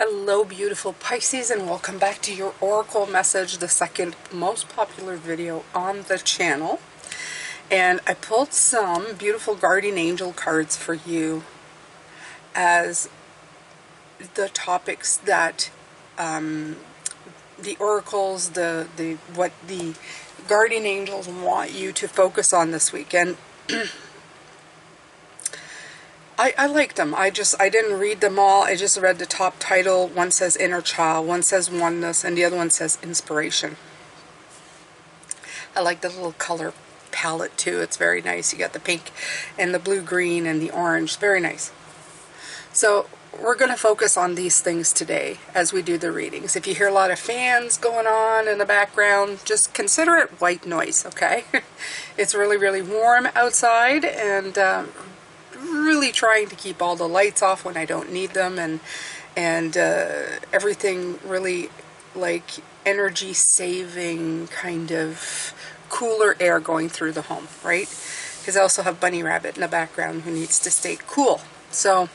Hello beautiful Pisces, and welcome back to your Oracle message, the second most popular video on the channel. And I pulled some beautiful guardian angel cards for you as the topics that the oracles, what the guardian angels want you to focus on this weekend. I liked them. I didn't read them all. I just read the top title. One says inner child, one says oneness, and the other one says inspiration. I like the little color palette too. It's very nice. You got the pink and the blue, green, and the orange. Very nice. So we're going to focus on these things today as we do the readings. If you hear a lot of fans going on in the background, just consider it white noise, okay? It's really, really warm outside, and really trying to keep all the lights off when I don't need them, and everything really like energy saving kind of cooler air going through the home, right? Because I also have Bunny Rabbit in the background who needs to stay cool. So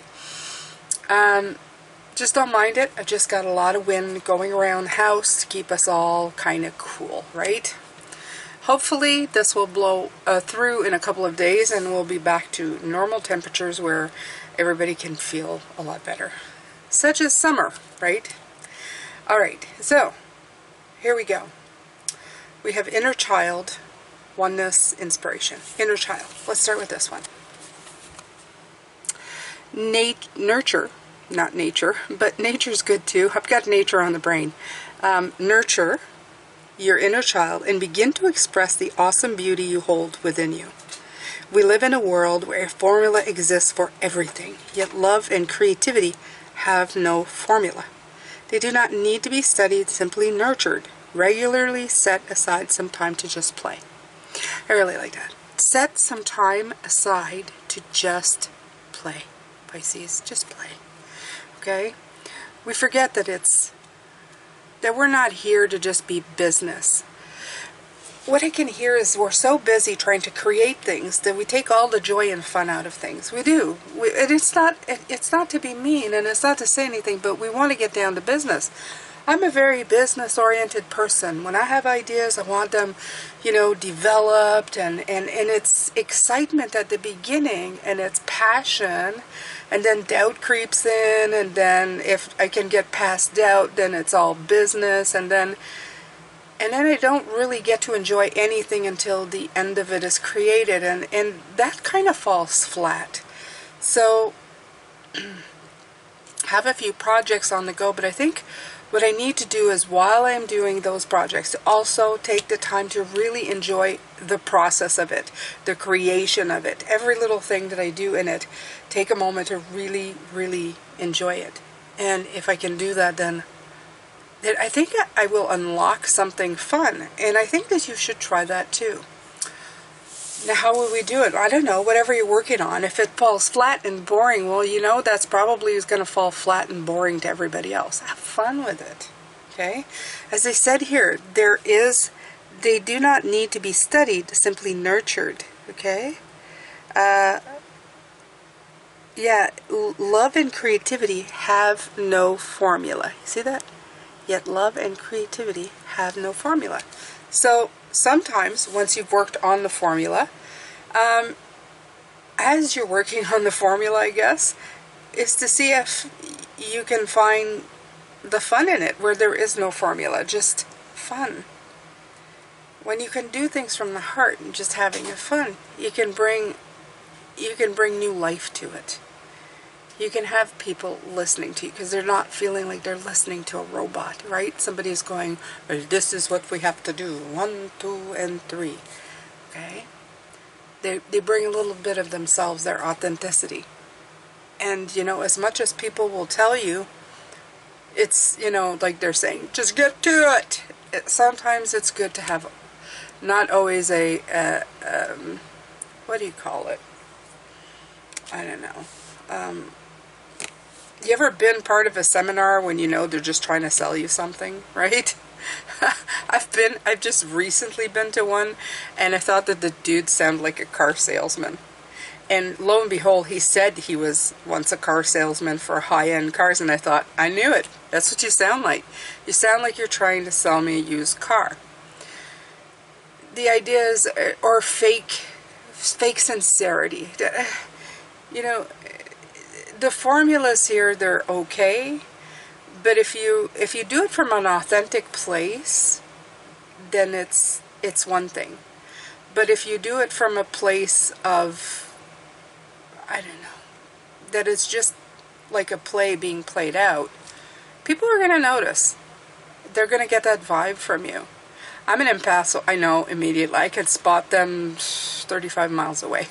just don't mind it. I just got a lot of wind going around the house to keep us all kind of cool, right? Hopefully this will blow through in a couple of days, and we'll be back to normal temperatures where everybody can feel a lot better. Such as summer, right? Alright, so here we go. We have inner child, oneness, inspiration. Inner child. Let's start with this one. Nurture, not nature, but nature's good too. I've got nature on the brain. Nurture your inner child and begin to express the awesome beauty you hold within you. We live in a world where a formula exists for everything, yet love and creativity have no formula. They do not need to be studied, simply nurtured. Regularly set aside some time to just play. I really like that. Set some time aside to just play, Pisces. Just play. Okay? We forget that we're not here to just be business. What I can hear is we're so busy trying to create things that we take all the joy and fun out of things. We do. And it's not to be mean, and it's not to say anything, but we want to get down to business. I'm a very business-oriented person. When I have ideas, I want them, developed, and it's excitement at the beginning, and it's passion, and then doubt creeps in, and then if I can get past doubt, then it's all business, and then I don't really get to enjoy anything until the end of it is created, and that kind of falls flat. So, have a few projects on the go, but I think what I need to do is, while I'm doing those projects, to also take the time to really enjoy the process of it, the creation of it, every little thing that I do in it. Take a moment to really, really enjoy it. And if I can do that, then I think I will unlock something fun. And I think that you should try that too. Now, how will we do it? I don't know, whatever you're working on. If it falls flat and boring, well, that's probably is going to fall flat and boring to everybody else. Have fun with it, okay? As I said here, they do not need to be studied, simply nurtured, okay? Yeah, love and creativity have no formula. See that? Yet love and creativity have no formula. So sometimes, once you've worked on the formula, as you're working on the formula, I guess, is to see if you can find the fun in it, where there is no formula, just fun. When you can do things from the heart and just having fun, you can bring new life to it. You can have people listening to you because they're not feeling like they're listening to a robot, right? Somebody's going, well, this is what we have to do. 1, 2, and 3. Okay? They bring a little bit of themselves, their authenticity. And, as much as people will tell you, it's, like they're saying, just get to it. Sometimes it's good to have not always what do you call it? I don't know. You ever been part of a seminar when they're just trying to sell you something, right? I've just recently been to one, and I thought that the dude sounded like a car salesman. And lo and behold, he said he was once a car salesman for high-end cars, and I thought, I knew it. That's what you sound like. You sound like you're trying to sell me a used car. The idea is, or fake sincerity. You know, the formulas here, they're okay, but if you do it from an authentic place, then it's one thing. But if you do it from a place of, I don't know, that it's just like a play being played out, people are going to notice. They're going to get that vibe from you. I'm an empath, so I know immediately. I can spot them 35 miles away.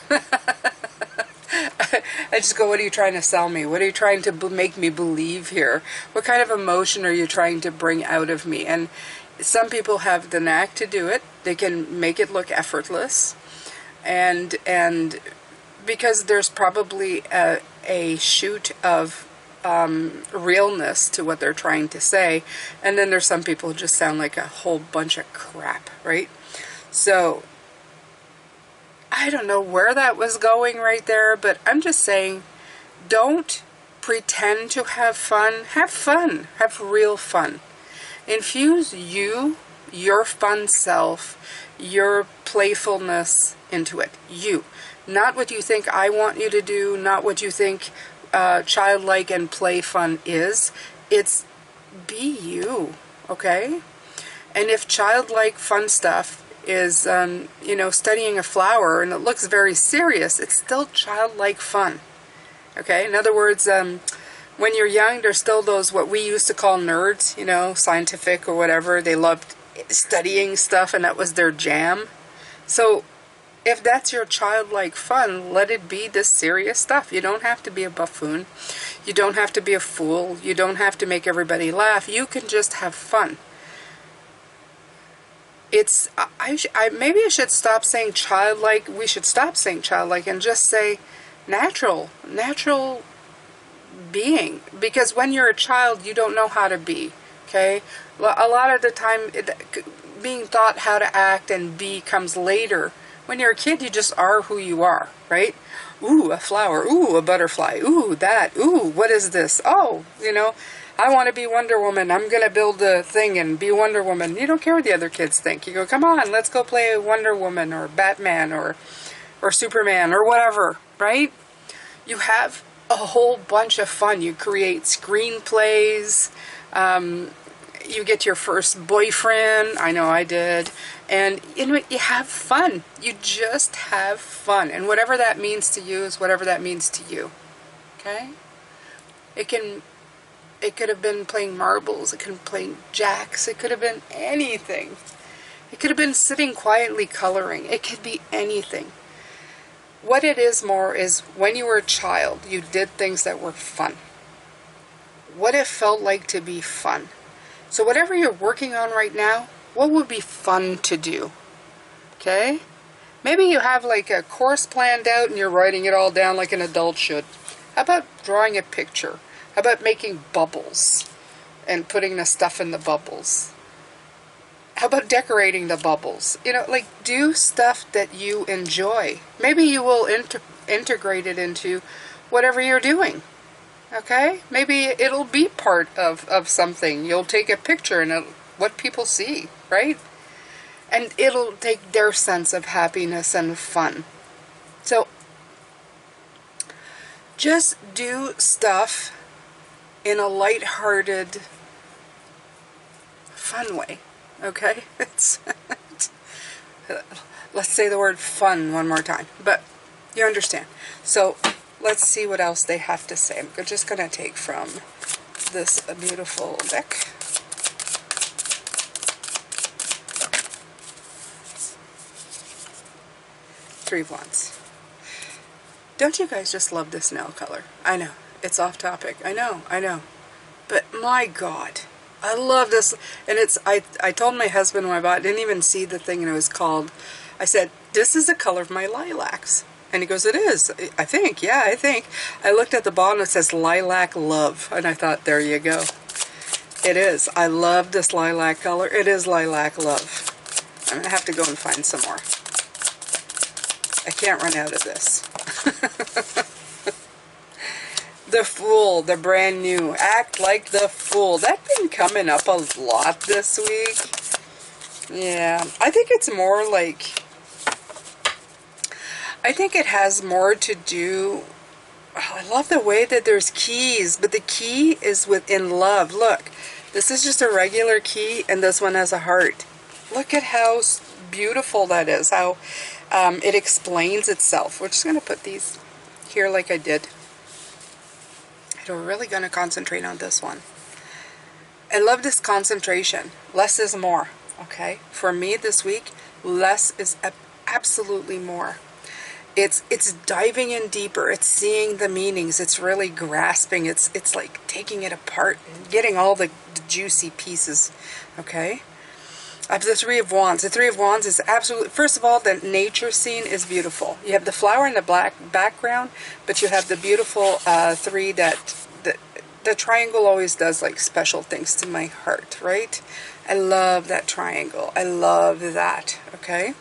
I just go, what are you trying to sell me? What are you trying to make me believe here? What kind of emotion are you trying to bring out of me? And some people have the knack to do it. They can make it look effortless. And because there's probably a shoot of realness to what they're trying to say, and then there's some people who just sound like a whole bunch of crap, right? So I don't know where that was going right there, but I'm just saying, don't pretend to have fun. Have fun. Have real fun. Infuse your fun self, your playfulness into it. You. Not what you think I want you to do, not what you think childlike and play fun is. It's be you, okay? And if childlike fun stuff is, you know, studying a flower and it looks very serious, it's still childlike fun, okay? In other words, when you're young, there's still those, what we used to call nerds, you know, scientific or whatever. They loved studying stuff and that was their jam. So if that's your childlike fun, let it be this serious stuff. You don't have to be a buffoon. You don't have to be a fool. You don't have to make everybody laugh. You can just have fun. It's, maybe I should stop saying childlike. We should stop saying childlike and just say natural being. Because when you're a child, you don't know how to be, okay? A lot of the time, being taught how to act and be comes later. When you're a kid, you just are who you are, right? Ooh, a flower. Ooh, a butterfly. Ooh, that. Ooh, what is this? Oh, you know, I want to be Wonder Woman. I'm going to build a thing and be Wonder Woman. You don't care what the other kids think. You go, come on, let's go play Wonder Woman or Batman or Superman or whatever, right? You have a whole bunch of fun. You create screenplays. You get your first boyfriend. I know I did. And you know, you have fun. You just have fun. And whatever that means to you is whatever that means to you. Okay? It could have been playing marbles. It could have been playing jacks. It could have been anything. It could have been sitting quietly coloring. It could be anything. What it is more is when you were a child, you did things that were fun. What it felt like to be fun. So whatever you're working on right now, what would be fun to do? Okay? Maybe you have like a course planned out and you're writing it all down like an adult should. How about drawing a picture? How about making bubbles and putting the stuff in the bubbles? How about decorating the bubbles? You know, like do stuff that you enjoy. Maybe you will integrate it into whatever you're doing. Okay? Maybe it'll be part of something. You'll take a picture and what people see, right? And it'll take their sense of happiness and fun. So, just do stuff in a lighthearted, fun way, okay? Let's say the word fun one more time, but you understand. So, let's see what else they have to say. I'm just going to take from this beautiful deck. Three of Wands. Don't you guys just love this nail color? I know. It's off topic. I know. But my God. I love this. And it's, I told my husband when I bought it, I didn't even see the thing and it was called, I said, this is the color of my lilacs. And he goes, it is. I think. Yeah, I think. I looked at the bottom, it says Lilac Love. And I thought, there you go. It is. I love this lilac color. It is Lilac Love. I'm going to have to go and find some more. I can't run out of this. The Fool, the brand new. Act like the Fool. That's been coming up a lot this week. Yeah, I think it's more like, I think it has more to do, oh, I love the way that there's keys, but the key is within love. Look, this is just a regular key, and this one has a heart. Look at how beautiful that is, how it explains itself. We're just going to put these here like I did. We're really going to concentrate on this one. I love this concentration. Less is more, okay? For me this week, less is absolutely more. It's diving in deeper. It's seeing the meanings. It's really grasping. It's like taking it apart and getting all the juicy pieces, okay? I have the Three of Wands. The Three of Wands is absolutely, first of all, the nature scene is beautiful. You have the flower in the black background, but you have the beautiful three that, the triangle always does like special things to my heart, right? I love that triangle. I love that, okay?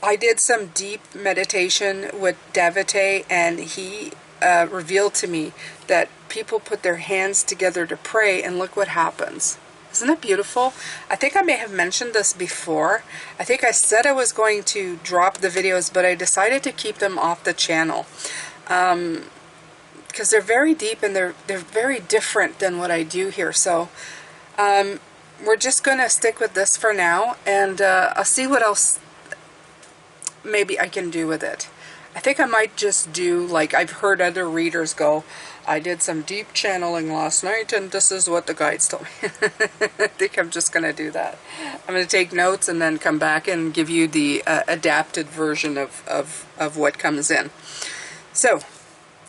I did some deep meditation with Devate, and he revealed to me that people put their hands together to pray, and look what happens. Isn't it beautiful? I think I may have mentioned this before. I think I said I was going to drop the videos, but I decided to keep them off the channel. Because they're very deep, and they're very different than what I do here. So we're just going to stick with this for now, and I'll see what else maybe I can do with it. I think I might just do, like I've heard other readers go, I did some deep channeling last night, and this is what the guides told me. I think I'm just going to do that. I'm going to take notes and then come back and give you the adapted version of what comes in. So,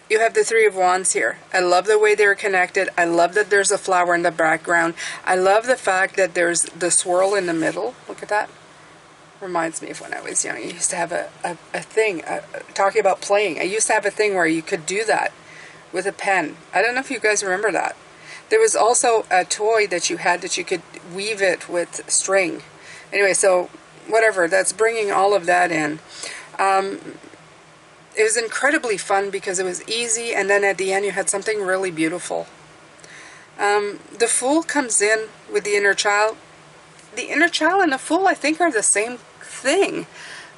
you have the Three of Wands here. I love the way they're connected. I love that there's a flower in the background. I love the fact that there's the swirl in the middle. Look at that. Reminds me of when I was young. I used to have a thing, talking about playing. I used to have a thing where you could do that with a pen. I don't know if you guys remember that. There was also a toy that you had that you could weave it with string. Anyway, so whatever, that's bringing all of that in. It was incredibly fun because it was easy, and then at the end you had something really beautiful. The Fool comes in with the inner child. The inner child and the Fool, I think, are the same thing.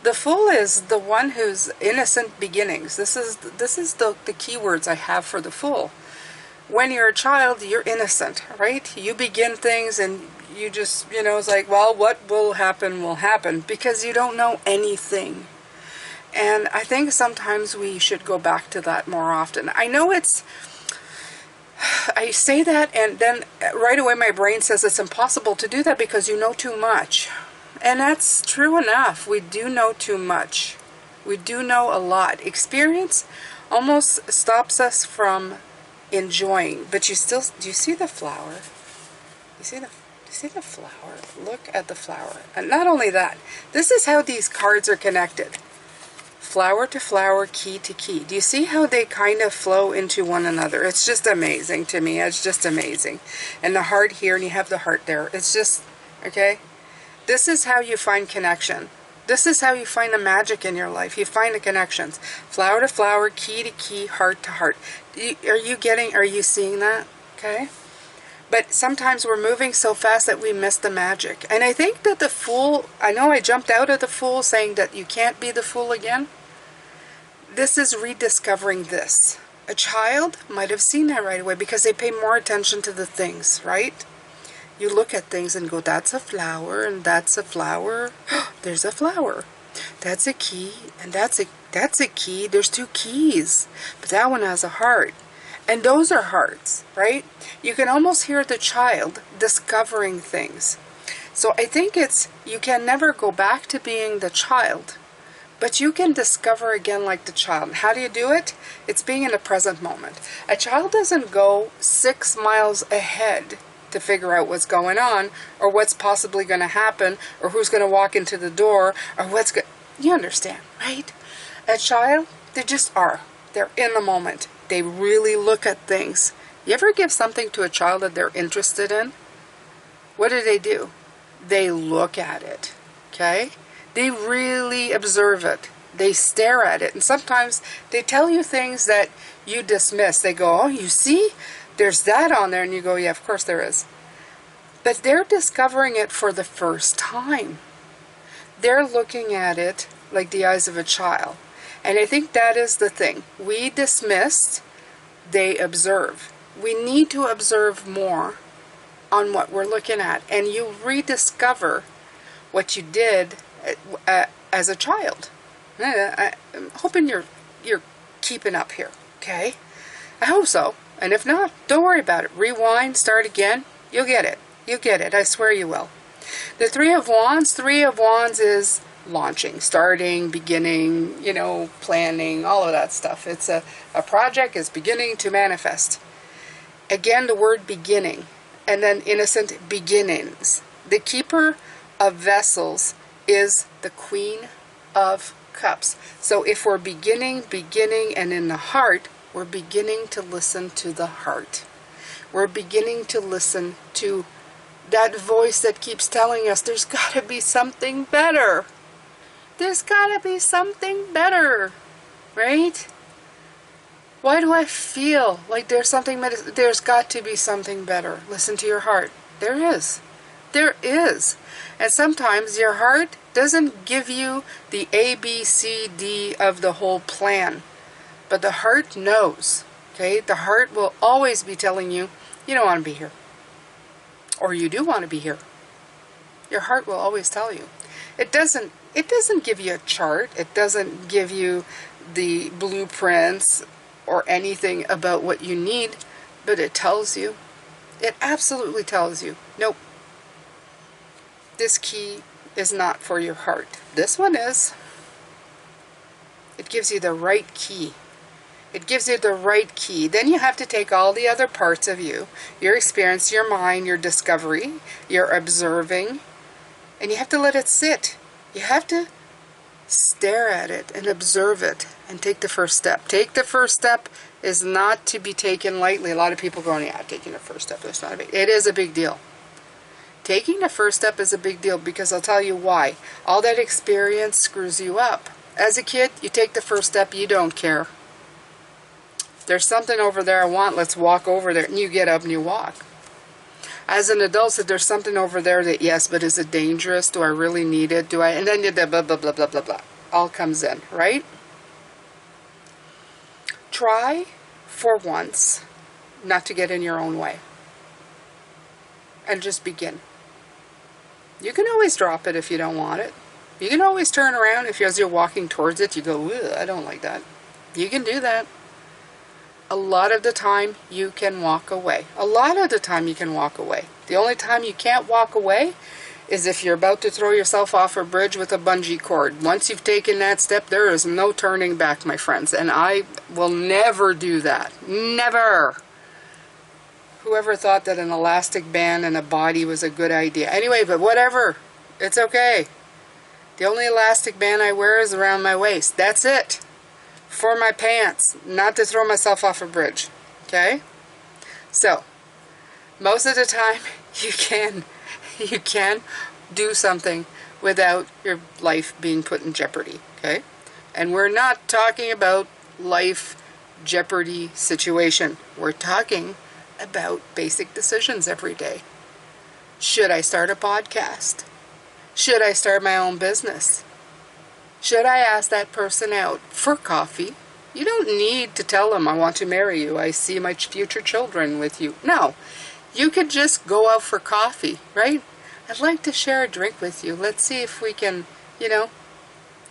The Fool is the one who's innocent beginnings. This is the keywords I have for the Fool. When you're a child, you're innocent, right? You begin things and you just, it's like, well, what will happen, because you don't know anything. And I think sometimes we should go back to that more often. I know I say that, and then right away my brain says it's impossible to do that because you know too much. And that's true enough. We do know too much. We do know a lot. Experience almost stops us from enjoying. But you still, do you see the flower? You see the flower? Look at the flower. And not only that, this is how these cards are connected. Flower to flower, key to key. Do you see how they kind of flow into one another? It's just amazing to me. It's just amazing. And the heart here, and you have the heart there. It's just, okay? This is how you find connection. This is how you find the magic in your life. You find the connections. Flower to flower, key to key, heart to heart. Are you seeing that? Okay? But sometimes we're moving so fast that we miss the magic. And I think that the Fool, I know I jumped out of the Fool saying that you can't be the Fool again. This is rediscovering this. A child might have seen that right away because they pay more attention to the things, right? You look at things and go, that's a flower, and that's a flower. There's a flower. That's a key, and that's a key. There's two keys, but that one has a heart. And those are hearts, right? You can almost hear the child discovering things. So I think you can never go back to being the child, but you can discover again like the child. How do you do it? It's being in the present moment. A child doesn't go 6 miles ahead to figure out what's going on, or what's possibly going to happen, or who's going to walk into the door, or what's going. You understand, right? A child, they just are. They're in the moment. They really look at things. You ever give something to a child that they're interested in? What do? They look at it, okay? They really observe it. They stare at it. And sometimes they tell you things that you dismiss. They go, oh, you see? There's that on there. And you go, yeah, of course there is. But they're discovering it for the first time. They're looking at it like the eyes of a child. And I think that is the thing. We dismissed, they observe. We need to observe more on what we're looking at. And you rediscover what you did as a child. I'm hoping you're keeping up here, okay? I hope so. And if not, don't worry about it. Rewind, start again. You'll get it. You'll get it. I swear you will. The Three of Wands is launching, starting, beginning, you know, planning, all of that stuff. It's a project is beginning to manifest. Again, the word beginning, and then innocent beginnings. The keeper of vessels is the Queen of Cups. So if we're beginning, and in the heart, we're beginning to listen to the heart. We're beginning to listen to that voice that keeps telling us there's got to be something better. There's got to be something better, right? Why do I feel like there's something better? There's got to be something better. Listen to your heart. There is. There is. And sometimes your heart doesn't give you the A, B, C, D of the whole plan. But the heart knows, okay? The heart will always be telling you, you don't want to be here. Or you do want to be here. Your heart will always tell you. It doesn't give you a chart. It doesn't give you the blueprints or anything about what you need, but it tells you. It absolutely tells you, nope. This key is not for your heart. This one is. It gives you the right key. It gives you the right key. Then you have to take all the other parts of you, your experience, your mind, your discovery, your observing, and you have to let it sit. You have to stare at it and observe it and take the first step. Take the first step is not to be taken lightly. A lot of people going, yeah, taking the first step is not a big deal. It is a big deal. Taking the first step is a big deal because I'll tell you why. All that experience screws you up. As a kid, you take the first step, you don't care. There's something over there I want, let's walk over there. And you get up and you walk. As an adult, if there's something over there that, yes, but is it dangerous? Do I really need it? Do I? And then you blah, blah, blah, blah, blah, blah. All comes in, right? Try for once not to get in your own way. And just begin. You can always drop it if you don't want it. You can always turn around if as you're walking towards it, you go, I don't like that. You can do that. A lot of the time, you can walk away. A lot of the time, you can walk away. The only time you can't walk away is if you're about to throw yourself off a bridge with a bungee cord. Once you've taken that step, there is no turning back, my friends. And I will never do that. Never. Whoever thought that an elastic band and a body was a good idea. Anyway, but whatever. It's okay. The only elastic band I wear is around my waist. That's it. For my pants, not to throw myself off a bridge, okay? So, most of the time, you can do something without your life being put in jeopardy, okay? And we're not talking about life jeopardy situation. We're talking about basic decisions every day. Should I start a podcast? Should I start my own business? Should I ask that person out for coffee? You don't need to tell them, I want to marry you. I see my future children with you. No. You could just go out for coffee, right? I'd like to share a drink with you. Let's see if we can,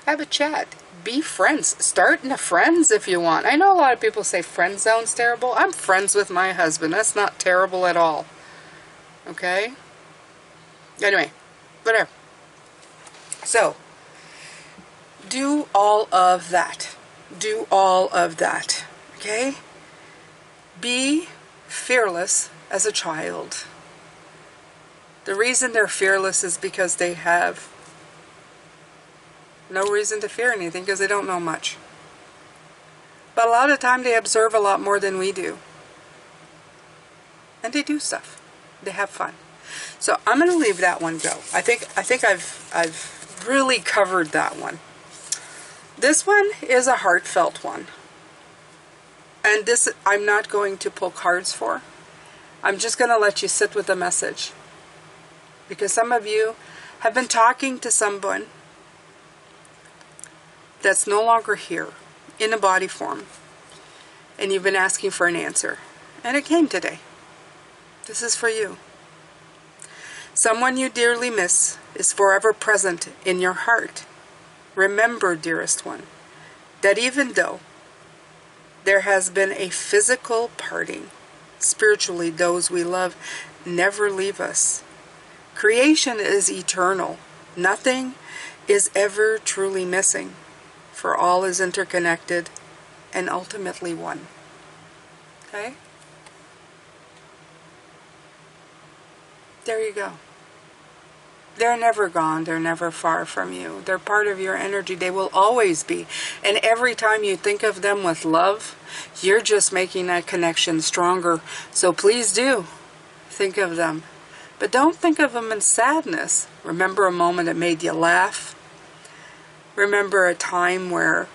have a chat. Be friends. Start in a friends if you want. I know a lot of people say friend zone's terrible. I'm friends with my husband. That's not terrible at all. Okay? Anyway, whatever. So, do all of that. Do all of that. Okay? Be fearless as a child. The reason they're fearless is because they have no reason to fear anything because they don't know much. But a lot of the time they observe a lot more than we do. And they do stuff. They have fun. So I'm going to leave that one go. I think I've really covered that one. This one is a heartfelt one. And this I'm not going to pull cards for. I'm just going to let you sit with the message. Because some of you have been talking to someone that's no longer here in a body form. And you've been asking for an answer. And it came today. This is for you. Someone you dearly miss is forever present in your heart. Remember, dearest one, that even though there has been a physical parting, spiritually those we love never leave us. Creation is eternal. Nothing is ever truly missing, for all is interconnected and ultimately one. Okay? There you go. They're never gone. They're never far from you. They're part of your energy. They will always be. And every time you think of them with love, you're just making that connection stronger. So please do think of them. But don't think of them in sadness. Remember a moment that made you laugh. Remember a time where,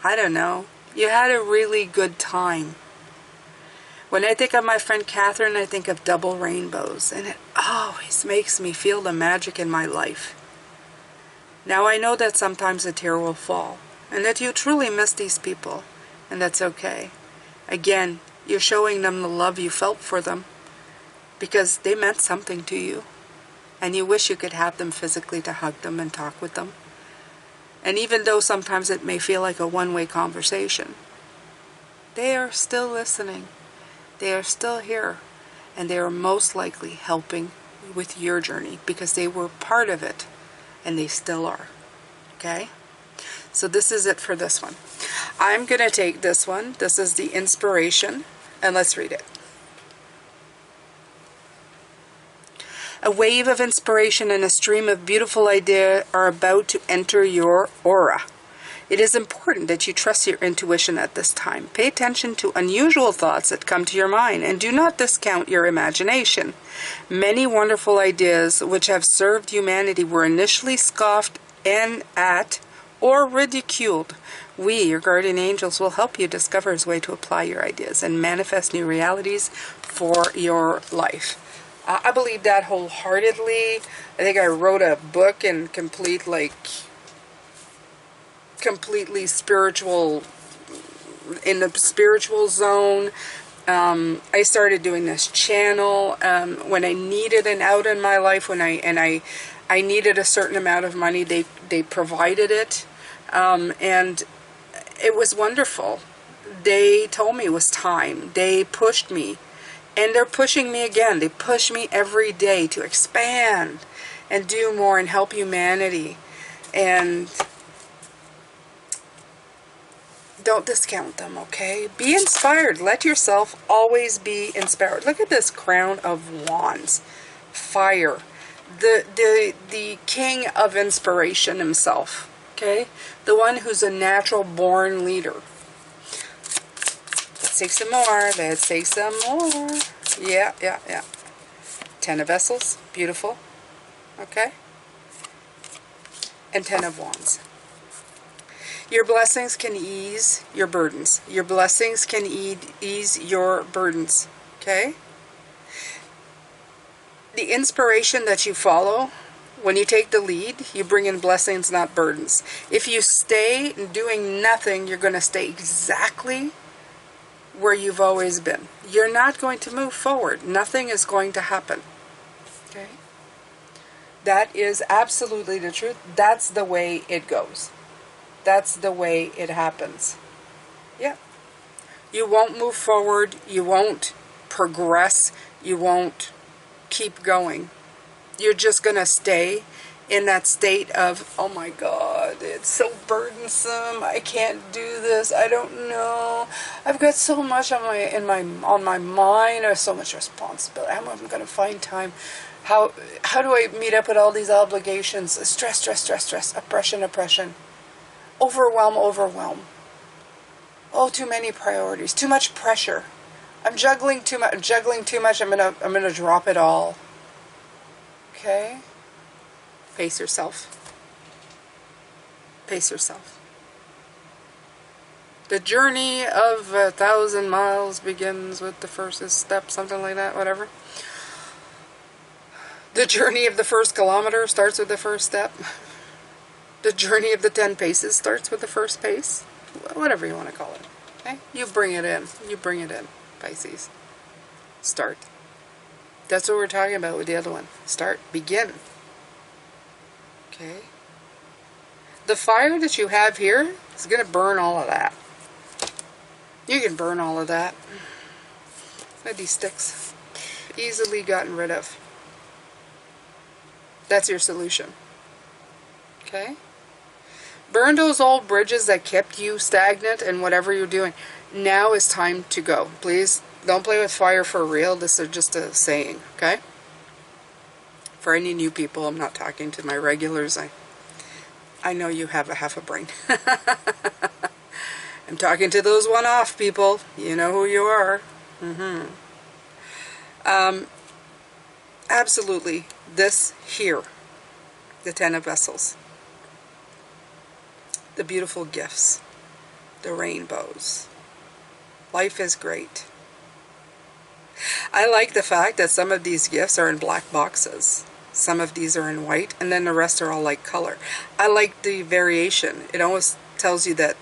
I don't know, you had a really good time. When I think of my friend Catherine, I think of double rainbows, and it always makes me feel the magic in my life. Now I know that sometimes a tear will fall, and that you truly miss these people, and that's okay. Again, you're showing them the love you felt for them, because they meant something to you, and you wish you could have them physically to hug them and talk with them. And even though sometimes it may feel like a one-way conversation, they are still listening. They are still here, and they are most likely helping with your journey because they were part of it, and they still are. Okay? So this is it for this one. I'm going to take this one. This is the inspiration, and let's read it. A wave of inspiration and a stream of beautiful ideas are about to enter your aura. It is important that you trust your intuition at this time. Pay attention to unusual thoughts that come to your mind, and do not discount your imagination. Many wonderful ideas which have served humanity were initially scoffed at or ridiculed. We, your guardian angels, will help you discover his way to apply your ideas and manifest new realities for your life. I believe that wholeheartedly. I think I wrote a book in completely spiritual, in the spiritual zone. I started doing this channel when I needed an out in my life, when I needed a certain amount of money. They provided it, and it was wonderful. They told me it was time. They pushed me, and they're pushing me again. They push me every day to expand and do more and help humanity. And don't discount them, okay? Be inspired. Let yourself always be inspired. Look at this crown of wands. Fire. The king of inspiration himself, okay? The one who's a natural born leader. Let's take some more. Let's take some more. Yeah. 10 of vessels. Beautiful. Okay? And 10 of wands. Your blessings can ease your burdens. Your blessings can ease your burdens. Okay? The inspiration that you follow, when you take the lead, you bring in blessings, not burdens. If you stay doing nothing, you're going to stay exactly where you've always been. You're not going to move forward. Nothing is going to happen. Okay? That is absolutely the truth. That's the way it goes. That's the way it happens. Yeah. You won't move forward. You won't progress. You won't keep going. You're just going to stay in that state of, oh my God, it's so burdensome. I can't do this. I don't know. I've got so much on my mind. I have so much responsibility. How am I going to find time? How do I meet up with all these obligations? Stress. Oppression. Overwhelm. Oh, too many priorities. Too much pressure. I'm juggling too much. I'm gonna drop it all. Okay? Face yourself. Pace yourself. The journey of 1,000 miles begins with the first step, something like that, whatever. The journey of the first kilometer starts with the first step. The journey of the 10 paces starts with the first pace. Whatever you want to call it. Okay? You bring it in. You bring it in, Pisces. Start. That's what we're talking about with the other one. Start. Begin. Okay? The fire that you have here is going to burn all of that. You can burn all of that. Look at these sticks. Easily gotten rid of. That's your solution. Okay? Burn those old bridges that kept you stagnant and whatever you're doing. Now is time to go. Please don't play with fire for real. This is just a saying, okay? For any new people, I'm not talking to my regulars. I know you have a half a brain. I'm talking to those one-off people. You know who you are. Absolutely. This here. The 10 of Vessels. The beautiful gifts. The rainbows. Life is great. I like the fact that some of these gifts are in black boxes. Some of these are in white, and then the rest are all like color. I like the variation. It almost tells you that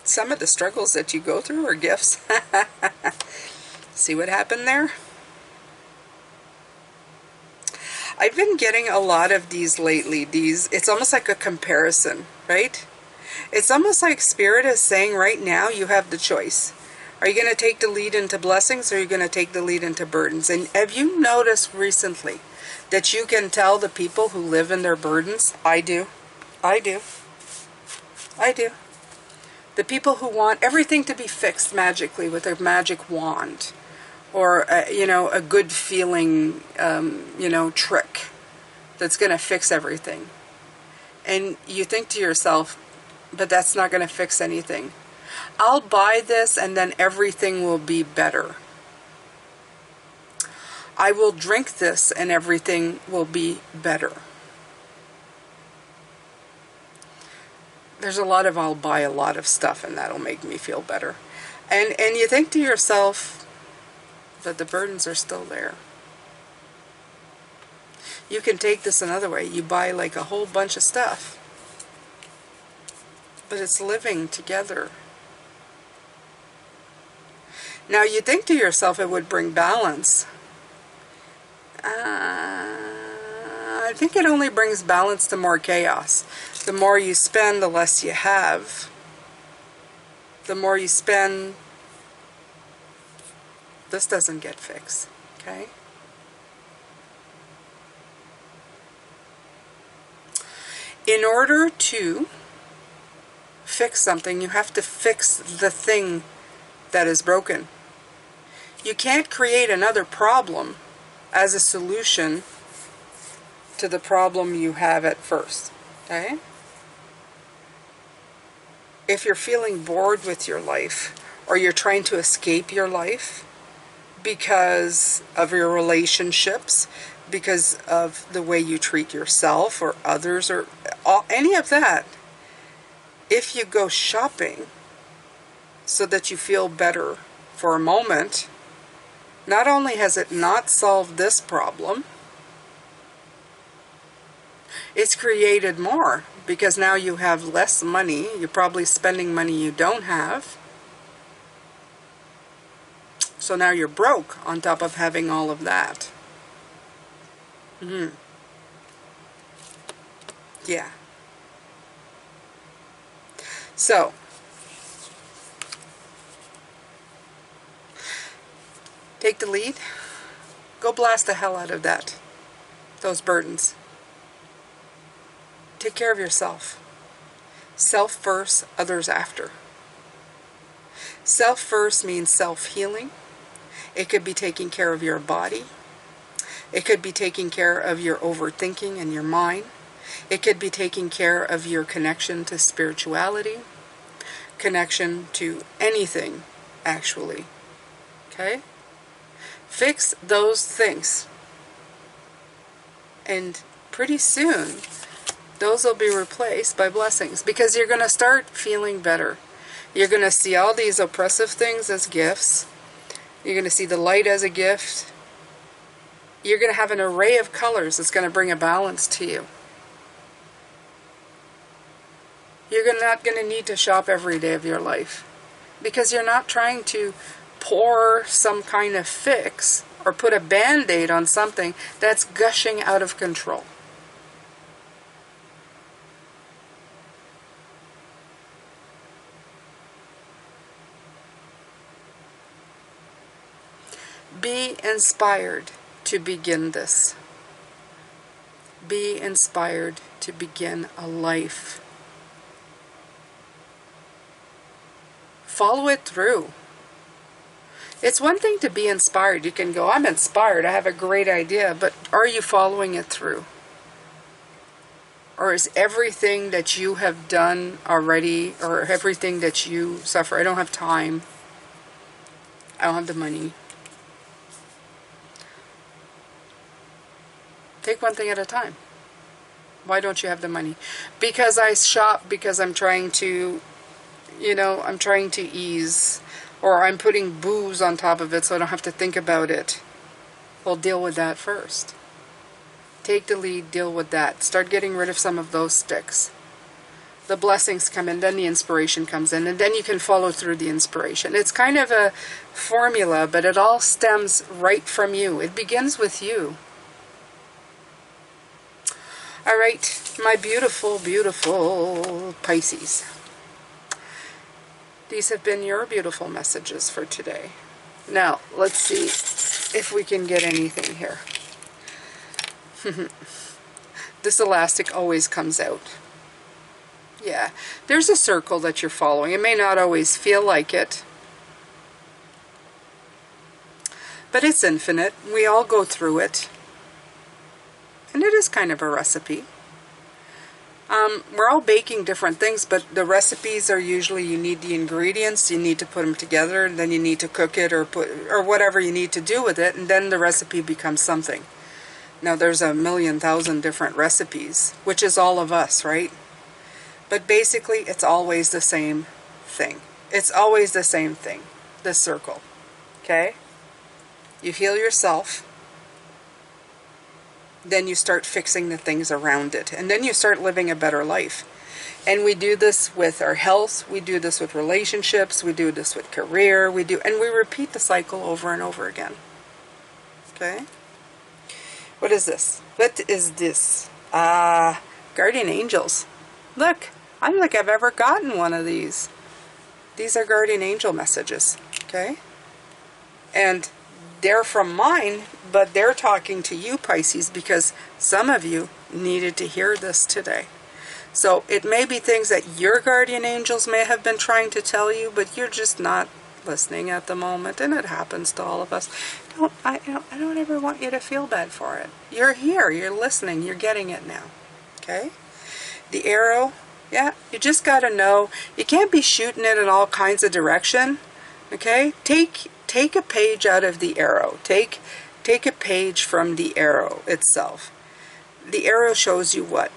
some of the struggles that you go through are gifts. See what happened there? I've been getting a lot of these lately. It's almost like a comparison, right? It's almost like Spirit is saying right now you have the choice. Are you going to take the lead into blessings, or are you going to take the lead into burdens? And have you noticed recently that you can tell the people who live in their burdens? I do. I do. I do. The people who want everything to be fixed magically with a magic wand. Or, a good feeling, trick that's going to fix everything. And you think to yourself, but that's not going to fix anything. I'll buy this and then everything will be better. I will drink this and everything will be better. There's a lot of I'll buy a lot of stuff and that'll make me feel better. And you think to yourself, but the burdens are still there. You can take this another way. You buy like a whole bunch of stuff. But it's living together. Now you think to yourself it would bring balance. I think it only brings balance to more chaos. The more you spend, the less you have. The more you spend, this doesn't get fixed, okay? In order to fix something, you have to fix the thing that is broken. You can't create another problem as a solution to the problem you have at first, okay? If you're feeling bored with your life, or you're trying to escape your life, because of your relationships, because of the way you treat yourself or others or any of that, if you go shopping so that you feel better for a moment, not only has it not solved this problem, it's created more, because now you have less money. You're probably spending money you don't have. So now you're broke on top of having all of that. Yeah. So, take the lead. Go blast the hell out of those burdens. Take care of yourself. Self first, others after. Self first means self-healing. It could be taking care of your body. It could be taking care of your overthinking and your mind. It could be taking care of your connection to spirituality, connection to anything, actually. Okay? Fix those things. And pretty soon, Those will be replaced by blessings, because you're going to start feeling better. You're going to see all these oppressive things as gifts. You're going to see the light as a gift. You're going to have an array of colors that's going to bring a balance to you. You're not going to need to shop every day of your life, because you're not trying to pour some kind of fix or put a band-aid on something that's gushing out of control. Be inspired to begin this. Be inspired to begin a life. Follow it through. It's one thing to be inspired. You can go, I'm inspired, I have a great idea, but are you following it through? Or is everything that you have done already, or everything that you suffer, I don't have time, I don't have the money. Take one thing at a time. Why don't you have the money? Because I shop, because I'm trying to, I'm trying to ease, or I'm putting booze on top of it so I don't have to think about it. Well, deal with that first. Take the lead, deal with that. Start getting rid of some of those sticks. The blessings come in, then the inspiration comes in, and then you can follow through the inspiration. It's kind of a formula, but it all stems right from you. It begins with you. All right, my beautiful, beautiful Pisces. These have been your beautiful messages for today. Now, let's see if we can get anything here. This elastic always comes out. Yeah, there's a circle that you're following. It may not always feel like it, but it's infinite. We all go through it. And it is kind of a recipe. We're all baking different things, but the recipes are usually, you need the ingredients, you need to put them together, and then you need to cook it or whatever you need to do with it, and then the recipe becomes something. Now there's a million thousand different recipes, which is all of us, right? But basically it's always the same thing. It's always the same thing, this circle. Okay? You heal yourself. Then you start fixing the things around it. And then you start living a better life. And we do this with our health. We do this with relationships. We do this with career. And we repeat the cycle over and over again. Okay? What is this? What is this? Guardian angels. Look, I don't think I've ever gotten one of these. These are guardian angel messages. Okay? And they're from mine, but they're talking to you, Pisces, because some of you needed to hear this today. So it may be things that your guardian angels may have been trying to tell you, but you're just not listening at the moment, and it happens to all of us. I don't ever want you to feel bad for it. You're here, you're listening, you're getting it now. Okay? The arrow, yeah, you just got to know, you can't be shooting it in all kinds of direction. Okay? Take a page out of the arrow. Take a page from the arrow itself. The arrow shows you what?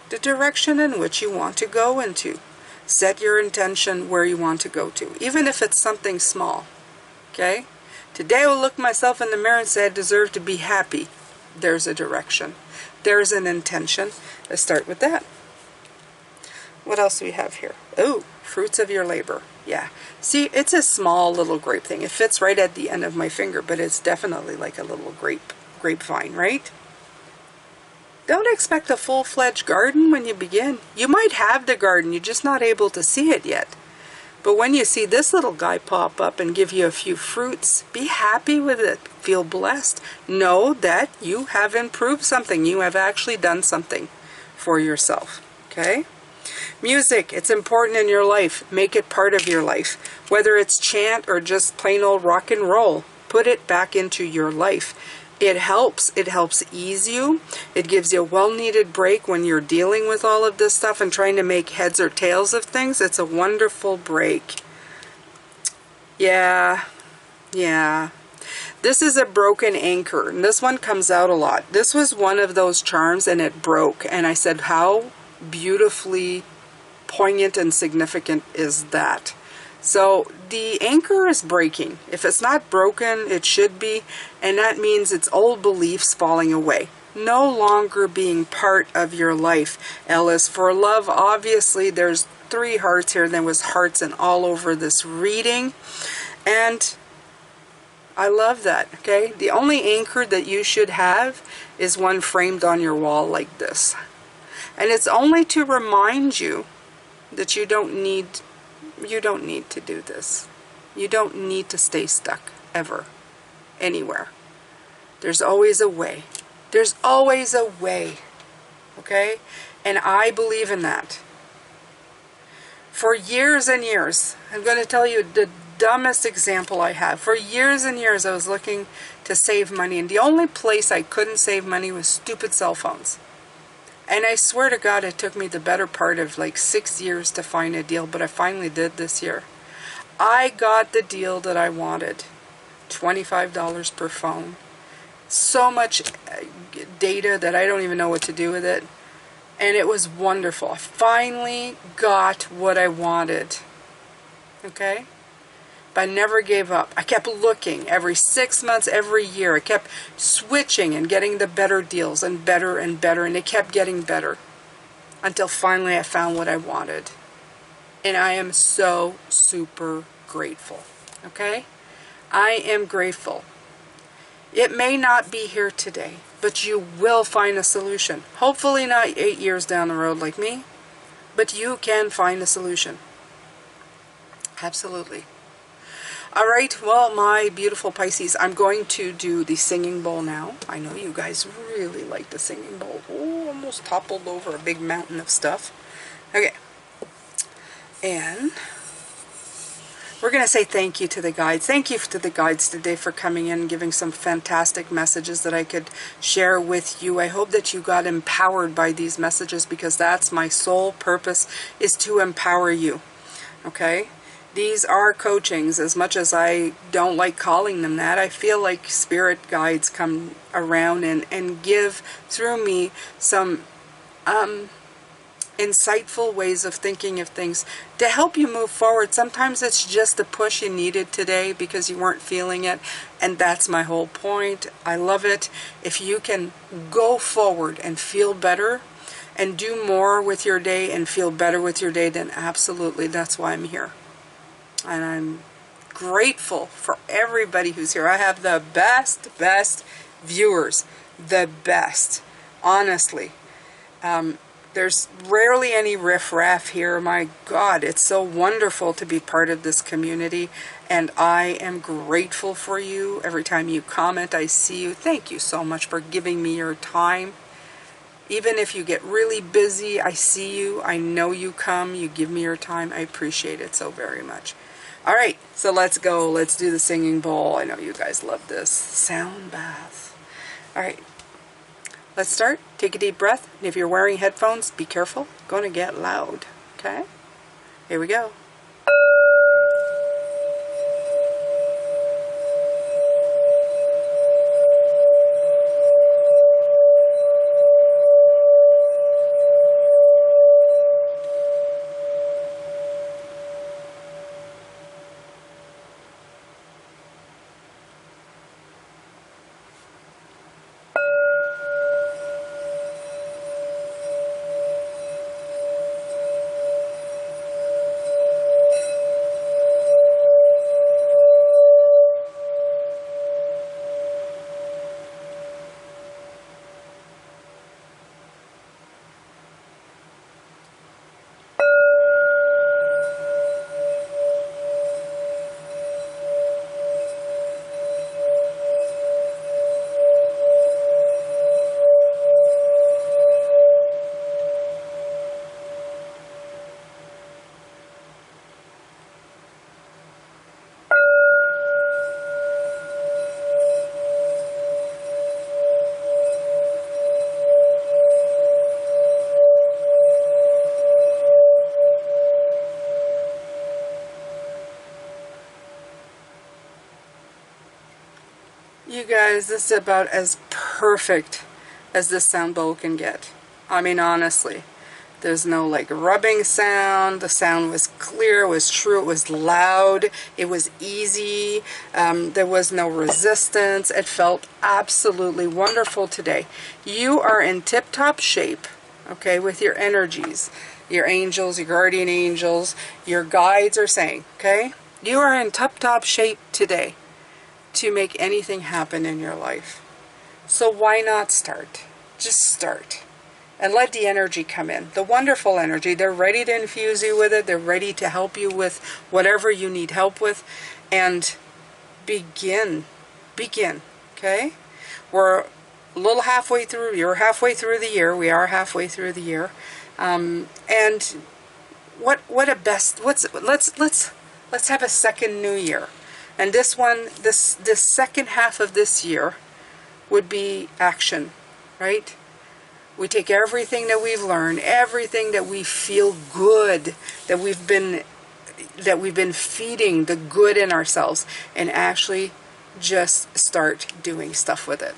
The direction in which you want to go into. Set your intention where you want to go to, even if it's something small. Okay? Today I will look myself in the mirror and say I deserve to be happy. There's a direction. There's an intention. Let's start with that. What else do we have here? Oh, fruits of your labor. Yeah. See, it's a small little grape thing. It fits right at the end of my finger, but it's definitely like a little grapevine, right? Don't expect a full-fledged garden when you begin. You might have the garden, you're just not able to see it yet. But when you see this little guy pop up and give you a few fruits, be happy with it. Feel blessed. Know that you have improved something. You have actually done something for yourself. Okay? Music, it's important in your life. Make it part of your life. Whether it's chant or just plain old rock and roll, put it back into your life. It helps. It helps ease you. It gives you a well-needed break when you're dealing with all of this stuff and trying to make heads or tails of things. It's a wonderful break. Yeah. This is a broken anchor, and this one comes out a lot. This was one of those charms, and it broke. And I said, how beautifully poignant and significant is that. So the anchor is breaking. If it's not broken, it should be, and that means it's old beliefs falling away, no longer being part of your life. L is for love. Obviously, there's 3 hearts here. There was hearts and all over this reading, and I love that. Okay, the only anchor that you should have is one framed on your wall like this, and it's only to remind you that you don't need to do this. You don't need to stay stuck ever, anywhere. There's always a way. There's always a way. Okay? And I believe in that. For years and years, I'm going to tell you the dumbest example I have. For years and years, I was looking to save money, and the only place I couldn't save money was stupid cell phones. And I swear to God, it took me the better part of like 6 years to find a deal, but I finally did this year. I got the deal that I wanted. $25 per phone. So much data that I don't even know what to do with it. And it was wonderful. I finally got what I wanted. Okay? But I never gave up. I kept looking every 6 months, every year. I kept switching and getting the better deals and better, and it kept getting better until finally I found what I wanted. And I am so super grateful. Okay? I am grateful. It may not be here today, but you will find a solution. Hopefully not 8 years down the road like me, but you can find a solution. Absolutely. All right, well, my beautiful Pisces, I'm going to do the singing bowl now. I know you guys really like the singing bowl. Oh, almost toppled over a big mountain of stuff. Okay. And we're going to say thank you to the guides. Thank you to the guides today for coming in and giving some fantastic messages that I could share with you. I hope that you got empowered by these messages, because that's my sole purpose, is to empower you. Okay? These are coachings. As much as I don't like calling them that, I feel like spirit guides come around and give through me some insightful ways of thinking of things to help you move forward. Sometimes it's just the push you needed today because you weren't feeling it, and that's my whole point. I love it. If you can go forward and feel better and do more with your day and feel better with your day, then absolutely, that's why I'm here. And I'm grateful for everybody who's here. I have the best viewers. The best. Honestly. There's rarely any riffraff here. My God, it's so wonderful to be part of this community. And I am grateful for you. Every time you comment, I see you. Thank you so much for giving me your time. Even if you get really busy, I see you. I know you come. You give me your time. I appreciate it so very much. All right, so let's go. Let's do the singing bowl. I know you guys love this. Sound bath. All right, let's start. Take a deep breath. And if you're wearing headphones, be careful. Going to get loud. Okay? Here we go. You guys, this is about as perfect as this sound bowl can get. I mean, honestly. There's no like rubbing sound. The sound was clear, it was true, it was loud, it was easy. There was no resistance. It felt absolutely wonderful today. You are in tip-top shape, okay, with your energies. Your angels, your guardian angels, your guides are saying, okay, you are in tip-top shape today to make anything happen in your life. So why not start? Just start. And let the energy come in. The wonderful energy. They're ready to infuse you with it. They're ready to help you with whatever you need help with. And begin. Begin. Okay? We're a little halfway through. You're halfway through the year. We are halfway through the year. And what a best. Let's have a second new year. And this second half of this year would be action, right? We take everything that we've learned, everything that we feel good, that we've been feeding the good in ourselves, and actually just start doing stuff with it.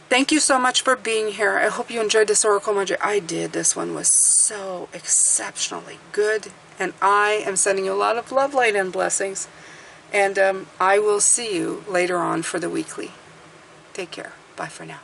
Thank you so much for being here. I hope you enjoyed this Oracle Magic. I did. This one was so exceptionally good. And I am sending you a lot of love, light, and blessings. And I will see you later on for the weekly. Take care. Bye for now.